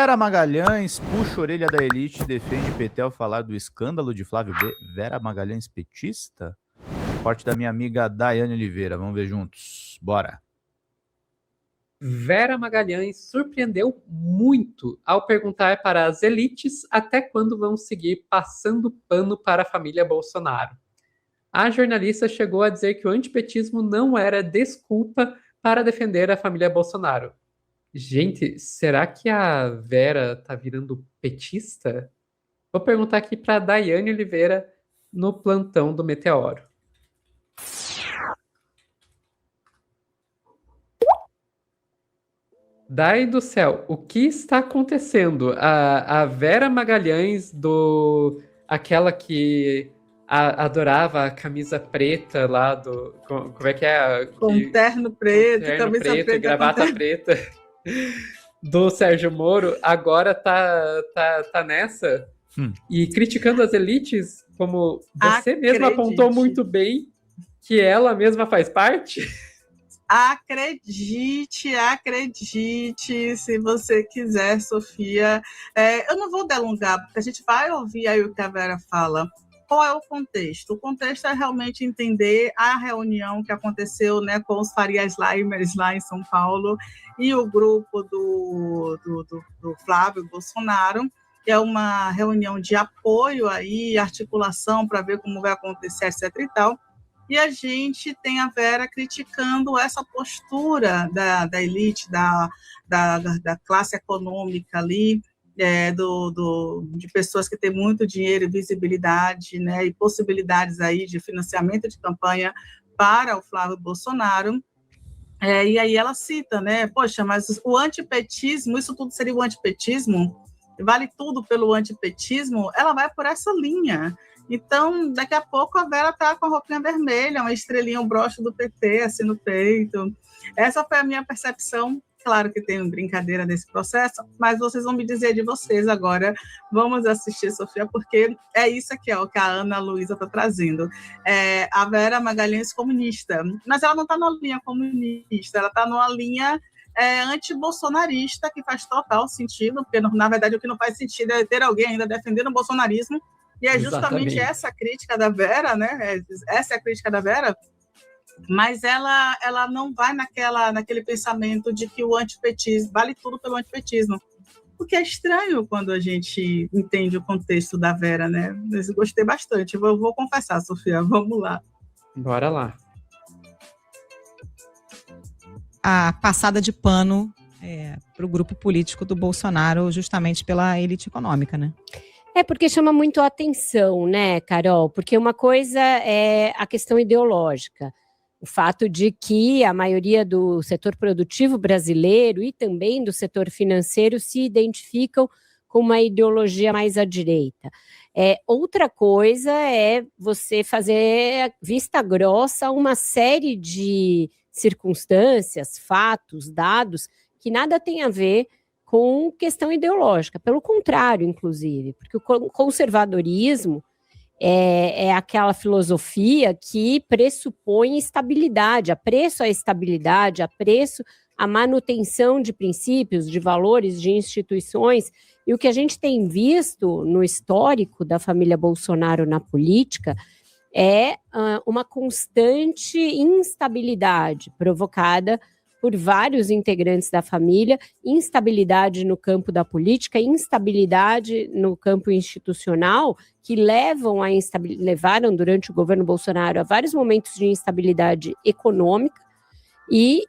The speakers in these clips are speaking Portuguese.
Vera Magalhães puxa a orelha da elite e defende PT ao falar do escândalo de Flávio B. Vera Magalhães petista? Corte da minha amiga Daiane Oliveira. Vamos ver juntos. Bora. Vera Magalhães surpreendeu muito ao perguntar para as elites até quando vão seguir passando pano para a família Bolsonaro. A jornalista chegou a dizer que o antipetismo não era desculpa para defender a família Bolsonaro. Gente, será que a Vera tá virando petista? Vou perguntar aqui para Daiane Oliveira no plantão do Meteoro. Dai do céu, o que está acontecendo? A Vera Magalhães, aquela que adorava a camisa preta lá do... Como é que é? Com terno preto, camisa preta e gravata preta do Sérgio Moro, agora tá nessa e criticando as elites, como você mesma apontou muito bem que ela mesma faz parte. Acredite, se você quiser, Sofia. Eu não vou delongar, porque a gente vai ouvir aí o que a Vera fala. Qual é o contexto? O contexto é realmente entender a reunião que aconteceu, né, com os Farias Limers lá em São Paulo e o grupo do Flávio Bolsonaro, que é uma reunião de apoio aí, articulação para ver como vai acontecer, etc. e tal. E a gente tem a Vera criticando essa postura da elite, da classe econômica ali, de pessoas que têm muito dinheiro e visibilidade, né, e possibilidades aí de financiamento de campanha para o Flávio Bolsonaro. E aí ela cita, né, poxa, mas o antipetismo, isso tudo seria o antipetismo? Vale tudo pelo antipetismo? Ela vai por essa linha. Então, daqui a pouco a Vera está com a roupinha vermelha, uma estrelinha, um broche do PT assim no peito. Essa foi a minha percepção. Claro que tem brincadeira nesse processo, mas vocês vão me dizer de vocês agora. Vamos assistir, Sofia, porque é isso aqui, ó, que a Ana Luísa está trazendo. A Vera Magalhães comunista, mas ela não está numa linha comunista, ela está numa linha anti-bolsonarista, que faz total sentido, porque, na verdade, o que não faz sentido é ter alguém ainda defendendo o bolsonarismo, e é justamente essa a crítica da Vera, né? Essa é a crítica da Vera, mas ela não vai naquele pensamento de que o antipetismo vale tudo pelo antipetismo, o que é estranho quando a gente entende o contexto da Vera, né? Eu gostei bastante, eu vou confessar, Sofia, vamos lá. Bora lá. A passada de pano para o grupo político do Bolsonaro, justamente pela elite econômica, né? Porque chama muito a atenção, né, Carol? Porque uma coisa é a questão ideológica. O fato de que a maioria do setor produtivo brasileiro e também do setor financeiro se identificam com uma ideologia mais à direita. Outra coisa é você fazer vista grossa uma série de circunstâncias, fatos, dados, que nada tem a ver com questão ideológica, pelo contrário, inclusive, porque o conservadorismo é aquela filosofia que pressupõe estabilidade, apreço à estabilidade, apreço à manutenção de princípios, de valores, de instituições, e o que a gente tem visto no histórico da família Bolsonaro na política é uma constante instabilidade provocada por vários integrantes da família, instabilidade no campo da política, instabilidade no campo institucional, que levaram durante o governo Bolsonaro a vários momentos de instabilidade econômica, e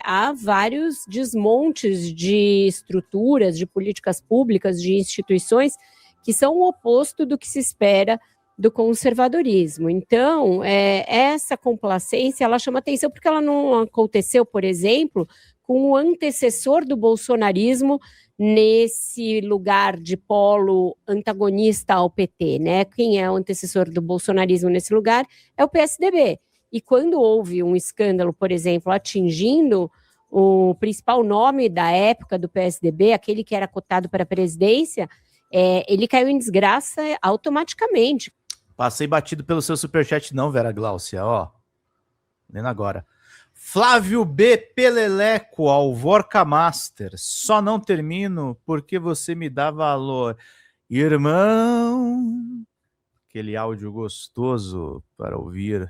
há vários desmontes de estruturas, de políticas públicas, de instituições, que são o oposto do que se espera do conservadorismo. Então, essa complacência, ela chama atenção porque ela não aconteceu, por exemplo, com o antecessor do bolsonarismo nesse lugar de polo antagonista ao PT, né? Quem é o antecessor do bolsonarismo nesse lugar é o PSDB. E quando houve um escândalo, por exemplo, atingindo o principal nome da época do PSDB, aquele que era cotado para a presidência, ele caiu em desgraça automaticamente. Passei batido pelo seu superchat não, Vera Gláucia, ó. Lendo agora. Flávio B. Peleleco, Alvorca Master. Só não termino porque você me dá valor. Irmão. Aquele áudio gostoso para ouvir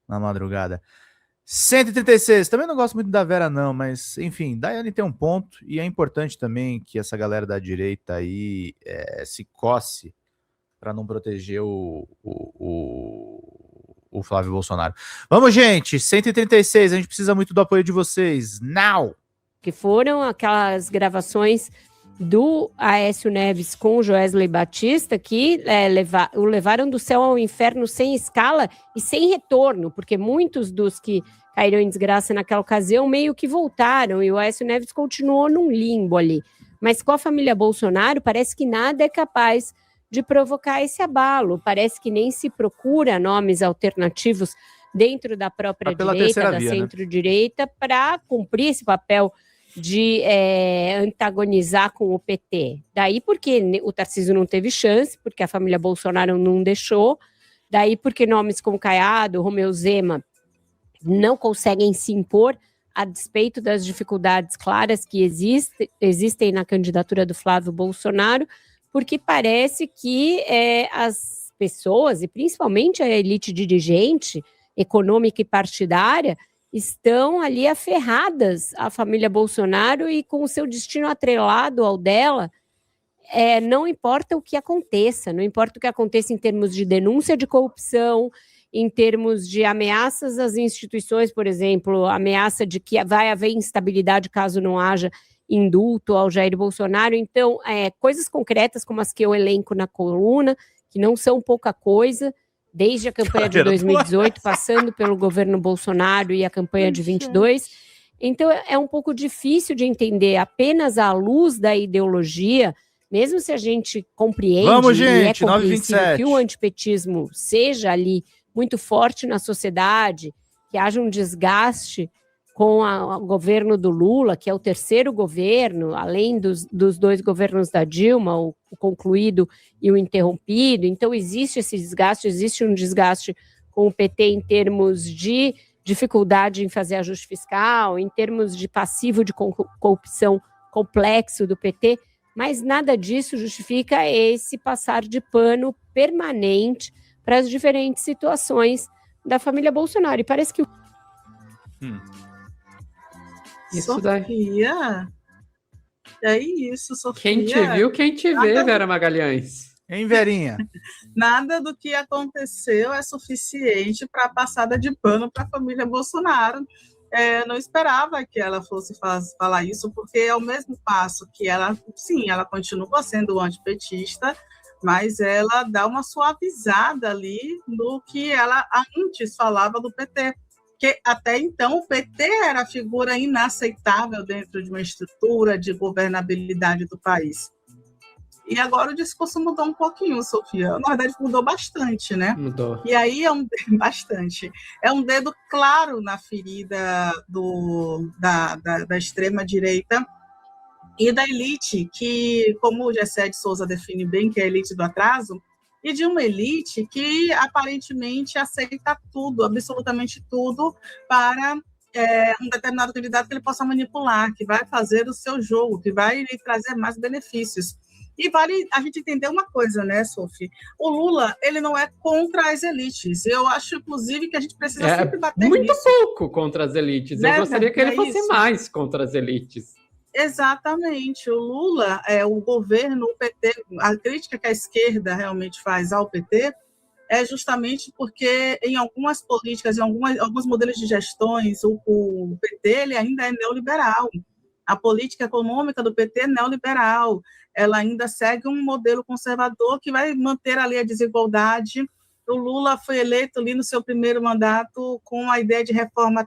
na madrugada. 136. Também não gosto muito da Vera, não, mas, enfim, Daiane tem um ponto, e é importante também que essa galera da direita aí se coce para não proteger o Flávio Bolsonaro. Vamos, gente, 136, a gente precisa muito do apoio de vocês. Now! Que foram aquelas gravações do Aécio Neves com o Joesley Batista, que o levaram do céu ao inferno sem escala e sem retorno, porque muitos dos que caíram em desgraça naquela ocasião meio que voltaram, e o Aécio Neves continuou num limbo ali. Mas com a família Bolsonaro, parece que nada é capaz de provocar esse abalo, parece que nem se procura nomes alternativos dentro da própria direita, da centro-direita, para cumprir esse papel de antagonizar com o PT. Daí porque o Tarcísio não teve chance, porque a família Bolsonaro não deixou, daí porque nomes como Caiado, Romeu Zema não conseguem se impor a despeito das dificuldades claras que existem na candidatura do Flávio Bolsonaro, porque parece que as pessoas, e principalmente a elite dirigente, econômica e partidária, estão ali aferradas à família Bolsonaro e com o seu destino atrelado ao dela, não importa o que aconteça, não importa o que aconteça em termos de denúncia de corrupção, em termos de ameaças às instituições, por exemplo, ameaça de que vai haver instabilidade caso não haja indulto ao Jair Bolsonaro. Então, coisas concretas como as que eu elenco na coluna, que não são pouca coisa, desde a campanha de 2018, passando pelo governo Bolsonaro e a campanha de 22. Então, é um pouco difícil de entender apenas à luz da ideologia, mesmo se a gente compreende e é compreensível que o antipetismo seja ali muito forte na sociedade, que haja um desgaste com o governo do Lula, que é o terceiro governo, além dos dois governos da Dilma, o concluído e o interrompido. Então, existe esse desgaste, existe um desgaste com o PT em termos de dificuldade em fazer ajuste fiscal, em termos de passivo de corrupção complexo do PT, mas nada disso justifica esse passar de pano permanente para as diferentes situações da família Bolsonaro. E parece que Isso Sofia? É isso, Sofia. Quem te viu, quem te vê, Vera Magalhães. Hein, Verinha? Nada do que aconteceu é suficiente para a passada de pano para a família Bolsonaro. Não esperava que ela fosse falar isso, porque é o mesmo passo que ela, sim, ela continua sendo antipetista, mas ela dá uma suavizada ali no que ela antes falava do PT. Que até então o PT era a figura inaceitável dentro de uma estrutura de governabilidade do país. E agora o discurso mudou um pouquinho, Sofia. Na verdade, mudou bastante, né? Mudou. E aí bastante. É um dedo claro na ferida da extrema-direita e da elite, que, como o Gessé de Souza define bem, que é a elite do atraso, e de uma elite que aparentemente aceita tudo, absolutamente tudo, para um determinado candidato que ele possa manipular, que vai fazer o seu jogo, que vai lhe trazer mais benefícios. E vale a gente entender uma coisa, né, Sophie? O Lula, ele não é contra as elites. Eu acho, inclusive, que a gente precisa sempre bater muito nisso. pouco contra as elites. Eu gostaria que ele fosse mais contra as elites. Exatamente. O Lula, o governo, o PT, a crítica que a esquerda realmente faz ao PT é justamente porque em algumas políticas, em alguns modelos de gestões, o PT ele ainda é neoliberal. A política econômica do PT é neoliberal. Ela ainda segue um modelo conservador que vai manter ali a desigualdade. O Lula foi eleito ali no seu primeiro mandato com a ideia de reforma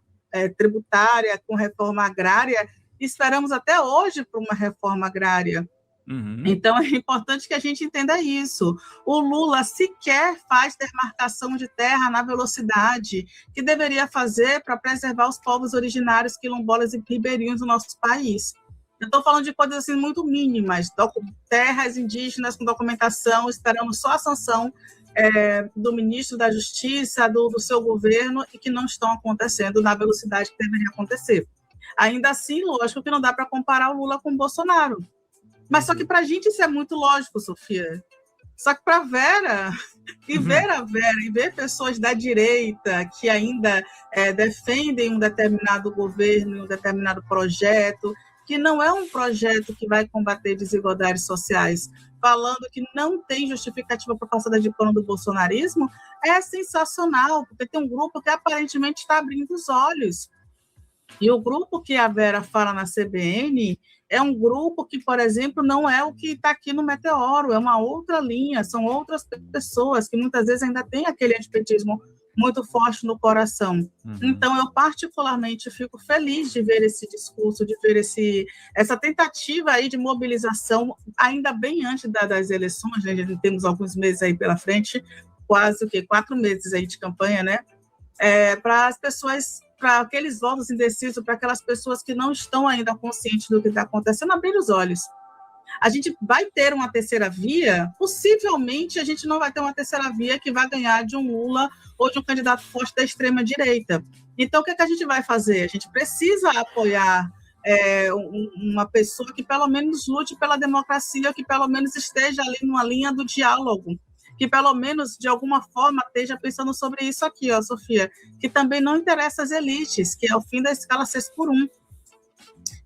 tributária, com reforma agrária. Esperamos até hoje por uma reforma agrária. Uhum. Então, é importante que a gente entenda isso. O Lula sequer faz demarcação de terra na velocidade que deveria fazer para preservar os povos originários, quilombolas e ribeirinhos do nosso país. Eu estou falando de coisas assim, muito mínimas, terras indígenas com documentação, esperando só a sanção do ministro da Justiça, do seu governo, e que não estão acontecendo na velocidade que deveria acontecer. Ainda assim, lógico que não dá para comparar o Lula com o Bolsonaro. Mas só que para a gente isso é muito lógico, Sofia. Só que para Vera, e ver a Vera, e ver pessoas da direita que ainda defendem um determinado governo, um determinado projeto, que não é um projeto que vai combater desigualdades sociais, falando que não tem justificativa para a passada de pano do bolsonarismo, é sensacional, porque tem um grupo que aparentemente está abrindo os olhos. E o grupo que a Vera fala na CBN é um grupo que, por exemplo, não é o que está aqui no Meteoro, é uma outra linha, são outras pessoas que muitas vezes ainda têm aquele antipetismo muito forte no coração. Então, eu particularmente fico feliz de ver esse discurso, de ver essa tentativa aí de mobilização, ainda bem antes das eleições, né? Já temos alguns meses aí pela frente, quase 4 meses aí de campanha, né? Para as pessoas, para aqueles votos indecisos, para aquelas pessoas que não estão ainda conscientes do que está acontecendo, abrir os olhos. A gente vai ter uma terceira via? Possivelmente a gente não vai ter uma terceira via que vai ganhar de um Lula ou de um candidato forte da extrema-direita. Então, o que a gente vai fazer? A gente precisa apoiar uma pessoa que pelo menos lute pela democracia, que pelo menos esteja ali numa linha do diálogo, que pelo menos, de alguma forma, esteja pensando sobre isso aqui, ó, Sofia, que também não interessa às elites, que é o fim da escala 6x1.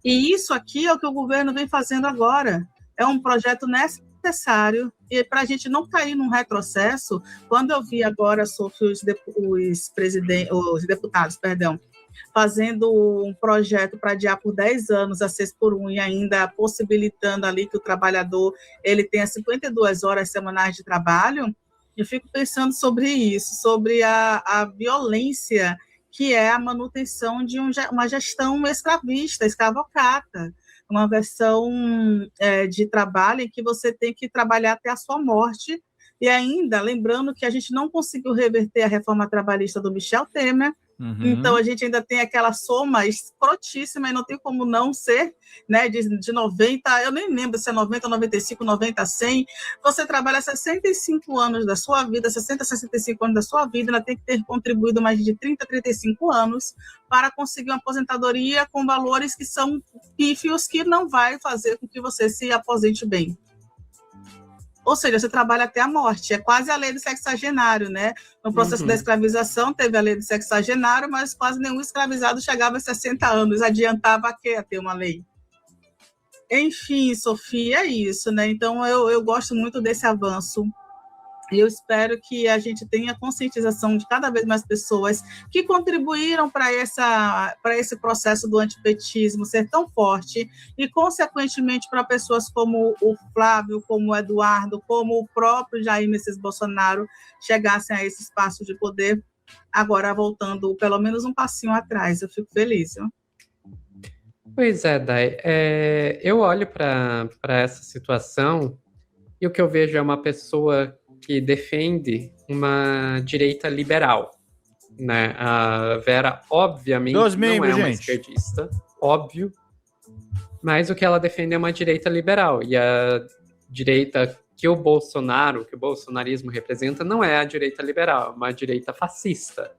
E isso aqui é o que o governo vem fazendo agora. É um projeto necessário, e para a gente não cair num retrocesso, quando eu vi agora, Sofia, os deputados, fazendo um projeto para adiar por 10 anos a 6x1 e ainda possibilitando ali que o trabalhador ele tenha 52 horas semanais de trabalho, eu fico pensando sobre isso, sobre a violência que é a manutenção de uma gestão escravista, escravocrata, uma versão de trabalho em que você tem que trabalhar até a sua morte, e ainda lembrando que a gente não conseguiu reverter a reforma trabalhista do Michel Temer. Então, a gente ainda tem aquela soma escrotíssima e não tem como não ser, né, de 90, eu nem lembro se é 90, 95, 90, 100, você trabalha 65 anos da sua vida, 60, 65 anos da sua vida, ainda tem que ter contribuído mais de 30, 35 anos para conseguir uma aposentadoria com valores que são pífios, que não vai fazer com que você se aposente bem. Ou seja, você trabalha até a morte. É quase a lei do sexagenário, né? No processo da escravização, teve a lei do sexagenário, mas quase nenhum escravizado chegava a 60 anos. Adiantava a quê? A ter uma lei. Enfim, Sofia, é isso, né? Então, eu gosto muito desse avanço. E eu espero que a gente tenha conscientização de cada vez mais pessoas que contribuíram para esse processo do antipetismo ser tão forte e, consequentemente, para pessoas como o Flávio, como o Eduardo, como o próprio Jair Messias Bolsonaro chegassem a esse espaço de poder, agora voltando pelo menos um passinho atrás. Eu fico feliz, viu? Pois é, Day. Eu olho para essa situação e o que eu vejo é uma pessoa que defende uma direita liberal, né? A Vera, obviamente, não é uma esquerdista, óbvio, mas o que ela defende é uma direita liberal, e a direita que o bolsonarismo representa não é a direita liberal, é uma direita fascista.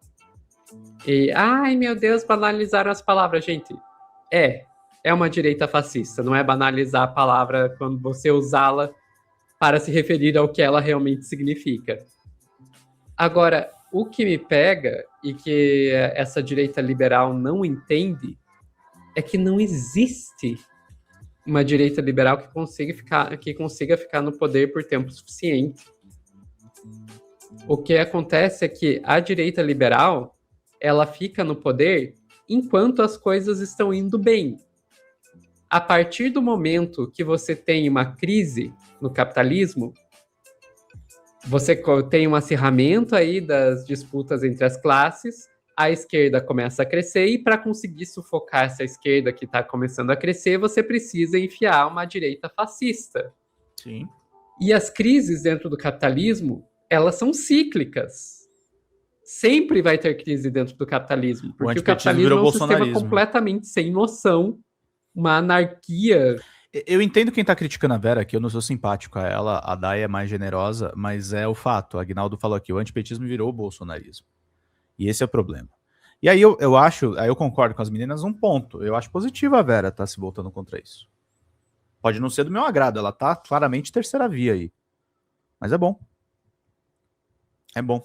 E, ai meu Deus, banalizaram as palavras, gente. É uma direita fascista, não é banalizar a palavra quando você usá-la para se referir ao que ela realmente significa. Agora, o que me pega e que essa direita liberal não entende é que não existe uma direita liberal que consiga ficar no poder por tempo suficiente. O que acontece é que a direita liberal, ela fica no poder enquanto as coisas estão indo bem. A partir do momento que você tem uma crise no capitalismo, você tem um acirramento aí das disputas entre as classes, a esquerda começa a crescer, e para conseguir sufocar essa esquerda que está começando a crescer, você precisa enfiar uma direita fascista. Sim. E as crises dentro do capitalismo, elas são cíclicas. Sempre vai ter crise dentro do capitalismo, porque o capitalismo é um sistema completamente sem noção, uma anarquia Eu entendo quem tá criticando a Vera aqui, eu não sou simpático a ela, a Day é mais generosa, mas é o fato, o Aguinaldo falou aqui, o antipetismo virou o bolsonarismo. E esse é o problema. E aí eu acho, aí eu concordo com as meninas um ponto, eu acho positivo a Vera tá se voltando contra isso. Pode não ser do meu agrado, ela tá claramente terceira via aí. Mas é bom. É bom.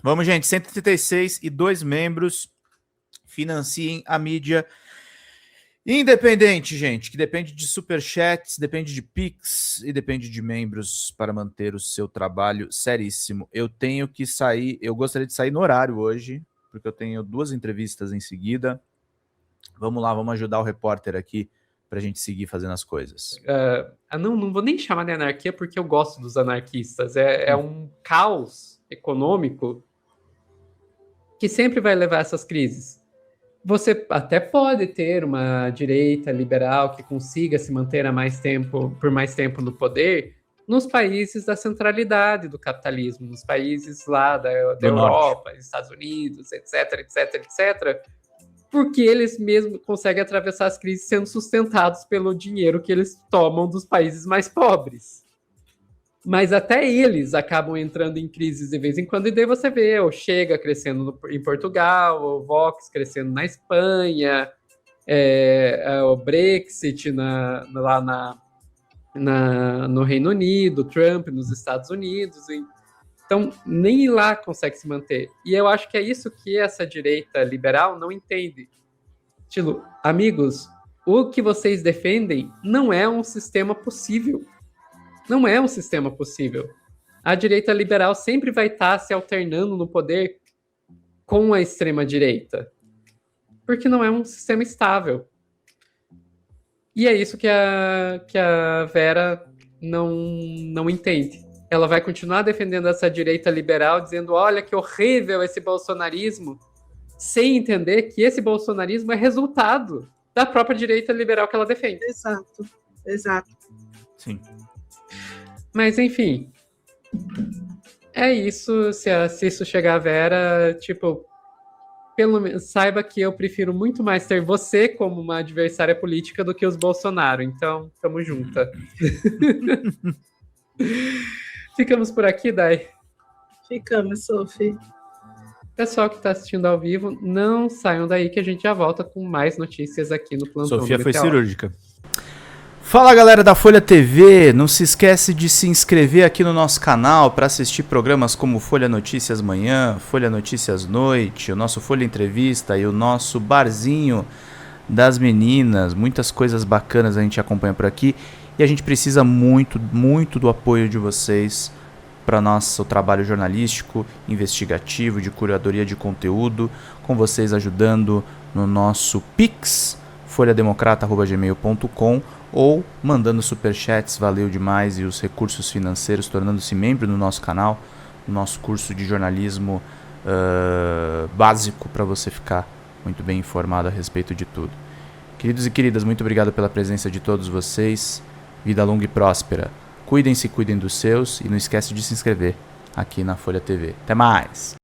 Vamos, gente, 136 e 2 membros financiem a mídia independente, gente, que depende de superchats, depende de Pix e depende de membros para manter o seu trabalho seríssimo. Eu tenho que sair, eu gostaria de sair no horário hoje, porque eu tenho 2 entrevistas em seguida. Vamos lá, vamos ajudar o repórter aqui para a gente seguir fazendo as coisas. Não vou nem chamar de anarquia, porque eu gosto dos anarquistas. É um caos econômico que sempre vai levar a essas crises. Você até pode ter uma direita liberal que consiga se manter por mais tempo no poder nos países da centralidade do capitalismo, nos países lá da Europa, Estados Unidos, etc, porque eles mesmos conseguem atravessar as crises sendo sustentados pelo dinheiro que eles tomam dos países mais pobres. Mas até eles acabam entrando em crises de vez em quando, e daí você vê o Chega crescendo em Portugal, o Vox crescendo na Espanha, o Brexit lá no Reino Unido, Trump nos Estados Unidos. Então, nem lá consegue se manter. E eu acho que é isso que essa direita liberal não entende. Tipo, amigos, o que vocês defendem não é um sistema possível. Não é um sistema possível. A direita liberal sempre vai estar se alternando no poder com a extrema-direita. Porque não é um sistema estável. E é isso que a Vera não entende. Ela vai continuar defendendo essa direita liberal, dizendo, olha que horrível esse bolsonarismo, sem entender que esse bolsonarismo é resultado da própria direita liberal que ela defende. Exato. Sim. Mas, enfim, é isso. Se isso chegar a Vera, tipo, pelo menos saiba que eu prefiro muito mais ter você como uma adversária política do que os Bolsonaro. Então, tamo junta. Ficamos por aqui, Day? Ficamos, Sophie. Pessoal que está assistindo ao vivo, não saiam daí que a gente já volta com mais notícias aqui no Plantão. Sofia foi cirúrgica. Fala, galera da Folha TV, não se esquece de se inscrever aqui no nosso canal para assistir programas como Folha Notícias Manhã, Folha Notícias Noite, o nosso Folha Entrevista e o nosso Barzinho das Meninas. Muitas coisas bacanas a gente acompanha por aqui e a gente precisa muito, muito do apoio de vocês para nosso trabalho jornalístico, investigativo, de curadoria de conteúdo, com vocês ajudando no nosso Pix, folhademocrata@gmail.com, ou mandando superchats, valeu demais, e os recursos financeiros, tornando-se membro do nosso canal, no nosso curso de jornalismo básico, para você ficar muito bem informado a respeito de tudo. Queridos e queridas, muito obrigado pela presença de todos vocês, vida longa e próspera. Cuidem-se, cuidem dos seus, e não esquece de se inscrever aqui na Folha TV. Até mais!